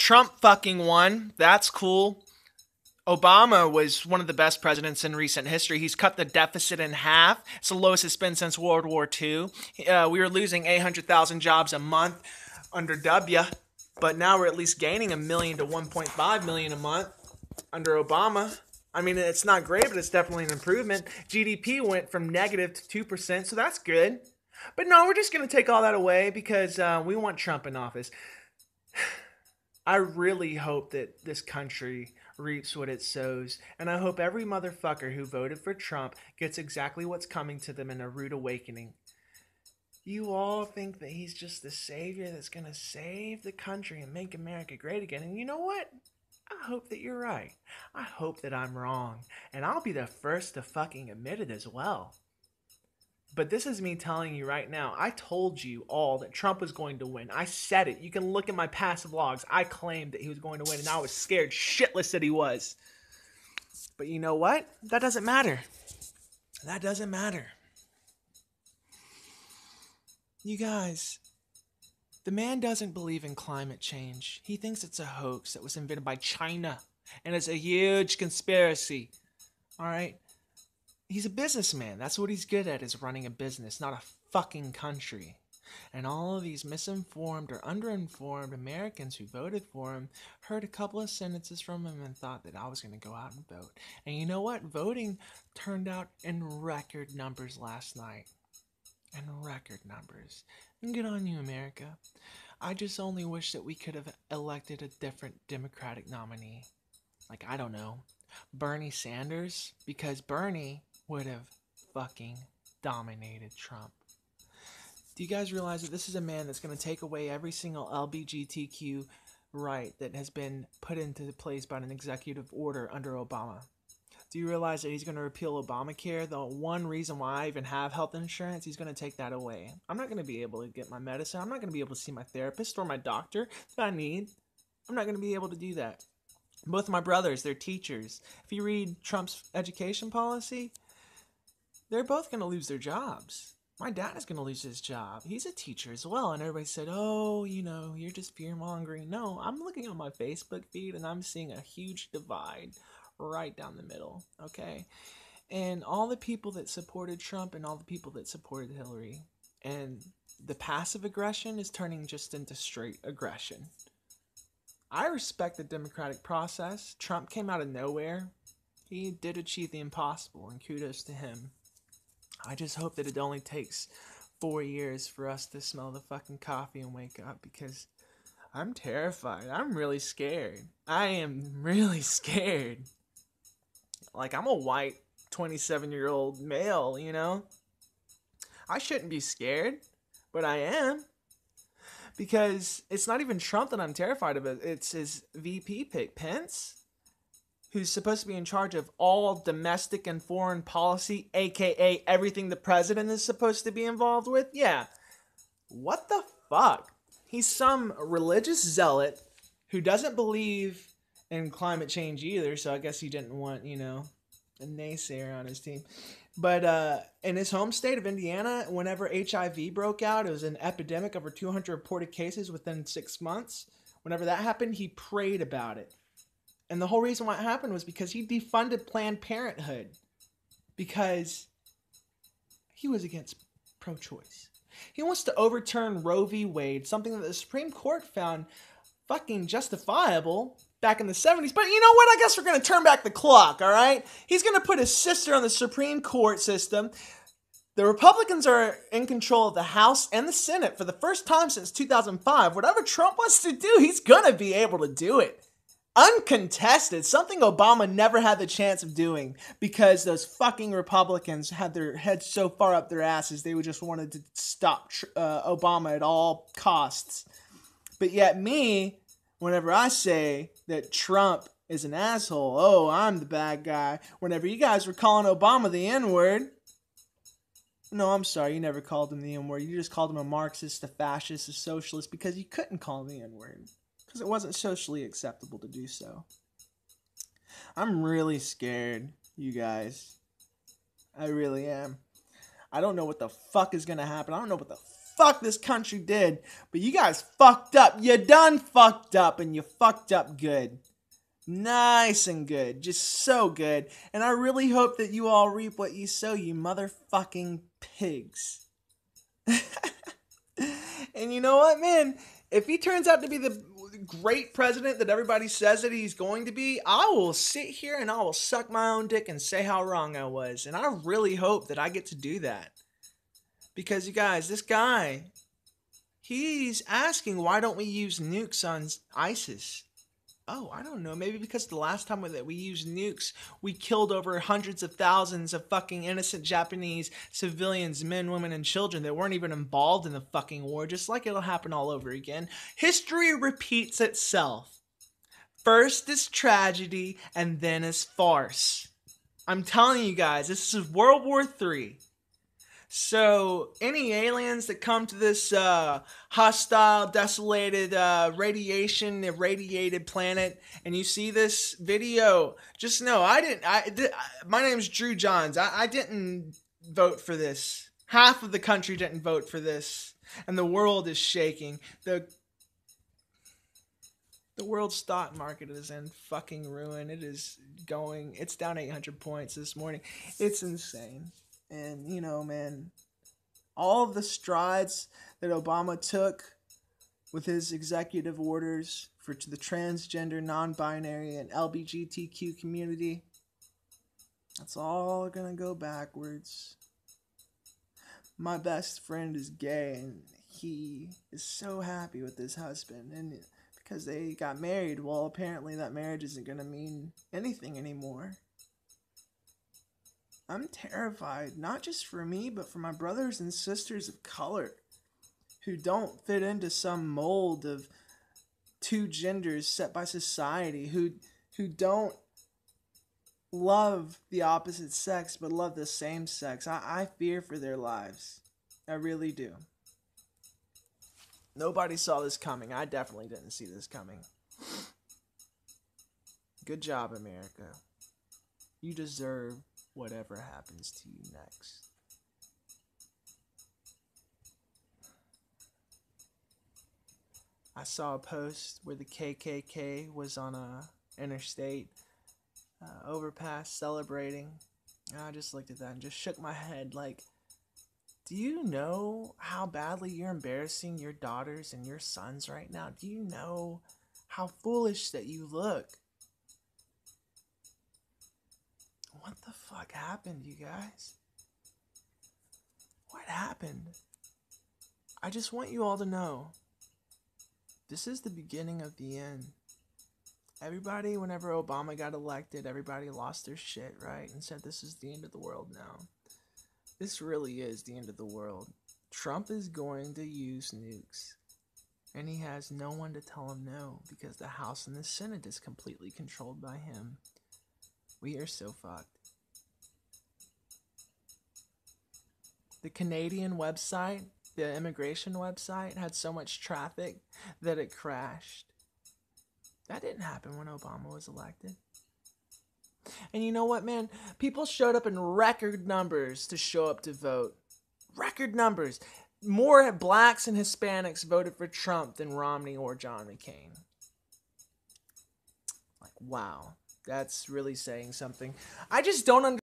Trump fucking won. That's cool. Obama was one of the best presidents in recent history. He's cut the deficit in half. It's the lowest it's been since World War II. We were losing 800,000 jobs a month under W, but now we're at least gaining a million to 1.5 million a month under Obama. I mean, it's not great, but it's definitely an improvement. GDP went from negative to 2%, so that's good. But no, we're just going to take all that away because we want Trump in office. I really hope that this country reaps what it sows, and I hope every motherfucker who voted for Trump gets exactly what's coming to them in a rude awakening. You all think that he's just the savior that's going to save the country and make America great again, and you know what? I hope that you're right. I hope that I'm wrong, and I'll be the first to fucking admit it as well. But this is me telling you right now, I told you all that Trump was going to win. I said it. You can look at my past vlogs. I claimed that he was going to win, and I was scared shitless that he was. But you know what? That doesn't matter. That doesn't matter. You guys, the man doesn't believe in climate change. He thinks it's a hoax that was invented by China, and it's a huge conspiracy. All right? He's a businessman. That's what he's good at, is running a business, not a fucking country. And all of these misinformed or underinformed Americans who voted for him heard a couple of sentences from him and thought that I was going to go out and vote. And you know what? Voting turned out in record numbers last night. In record numbers. And good on you, America. I just only wish that we could have elected a different Democratic nominee. Like, I don't know, Bernie Sanders? Because Bernie would have fucking dominated Trump. Do you guys realize that this is a man that's going to take away every single LGBTQ right that has been put into place by an executive order under Obama? Do you realize that he's going to repeal Obamacare? The one reason why I even have health insurance, he's going to take that away. I'm not going to be able to get my medicine. I'm not going to be able to see my therapist or my doctor that I need. I'm not going to be able to do that. Both of my brothers, they're teachers. If you read Trump's education policy, they're both going to lose their jobs. My dad is going to lose his job. He's a teacher as well. And everybody said, oh, you know, you're just fear-mongering. No, I'm looking on my Facebook feed and I'm seeing a huge divide right down the middle, okay? And all the people that supported Trump and all the people that supported Hillary. And the passive aggression is turning just into straight aggression. I respect the democratic process. Trump came out of nowhere. He did achieve the impossible, and kudos to him. I just hope that it only takes 4 years for us to smell the fucking coffee and wake up, because I'm terrified. I'm really scared. I am really scared. Like, I'm a white 27-year-old male, you know? I shouldn't be scared, but I am. Because it's not even Trump that I'm terrified of. It's his VP pick, Pence, who's supposed to be in charge of all domestic and foreign policy, aka everything the president is supposed to be involved with. Yeah. What the fuck? He's some religious zealot who doesn't believe in climate change either, so I guess he didn't want, you know, a naysayer on his team. But in his home state of Indiana, whenever HIV broke out, it was an epidemic, over 200 reported cases within 6 months. Whenever that happened, he prayed about it. And the whole reason why it happened was because he defunded Planned Parenthood. Because he was against pro-choice. He wants to overturn Roe v. Wade, something that the Supreme Court found fucking justifiable back in the 70s. But you know what? I guess we're going to turn back the clock, all right? He's going to put his sister on the Supreme Court system. The Republicans are in control of the House and the Senate for the first time since 2005. Whatever Trump wants to do, he's going to be able to do it. Uncontested, something Obama never had the chance of doing because those fucking Republicans had their heads so far up their asses they just wanted to stop Obama at all costs. But yet me, whenever I say that Trump is an asshole, oh, I'm the bad guy, whenever you guys were calling Obama the N-word, no, I'm sorry, you never called him the N-word, you just called him a Marxist, a fascist, a socialist, because you couldn't call him the N-word. Because it wasn't socially acceptable to do so. I'm really scared, you guys. I really am. I don't know what the fuck is going to happen. I don't know what the fuck this country did. But you guys fucked up. You done fucked up, and you fucked up good. Nice and good. Just so good. And I really hope that you all reap what you sow, you motherfucking pigs. And you know what, man? If he turns out to be the great president that everybody says that he's going to be, I will sit here and I will suck my own dick and say how wrong I was. And I really hope that I get to do that. Because, you guys, this guy, he's asking, why don't we use nukes on ISIS? Oh, I don't know. Maybe because the last time that we used nukes, we killed over hundreds of thousands of fucking innocent Japanese civilians, men, women, and children that weren't even involved in the fucking war, just like it'll happen all over again. History repeats itself. First is tragedy, and then is farce. I'm telling you guys, this is World War III. So, any aliens that come to this hostile, desolated, radiation irradiated planet, and you see this video, just know my name's Drew Johns. I didn't vote for this. Half of the country didn't vote for this, and the world is shaking. The world's stock market is in fucking ruin. It's down 800 points this morning. It's insane. And, you know, man, all of the strides that Obama took with his executive orders for the transgender, non-binary, and LGBTQ community, that's all going to go backwards. My best friend is gay, and he is so happy with his husband, and because they got married, well, apparently that marriage isn't going to mean anything anymore. I'm terrified, not just for me, but for my brothers and sisters of color who don't fit into some mold of two genders set by society, who don't love the opposite sex but love the same sex. I fear for their lives. I really do. Nobody saw this coming. I definitely didn't see this coming. Good job, America. You deserve whatever happens to you next. I saw a post where the KKK was on a interstate overpass celebrating. And I just looked at that and just shook my head like, do you know how badly you're embarrassing your daughters and your sons right now? Do you know how foolish that you look? What the fuck happened, you guys? What happened? I just want you all to know, this is the beginning of the end. Everybody, whenever Obama got elected, everybody lost their shit, right? And said this is the end of the world now. This really is the end of the world. Trump is going to use nukes. And he has no one to tell him no, because the House and the Senate is completely controlled by him. We are so fucked. The Canadian website, the immigration website, had so much traffic that it crashed. That didn't happen when Obama was elected. And you know what, man? People showed up in record numbers to show up to vote. Record numbers. More blacks and Hispanics voted for Trump than Romney or John McCain. Like, wow. That's really saying something. I just don't understand.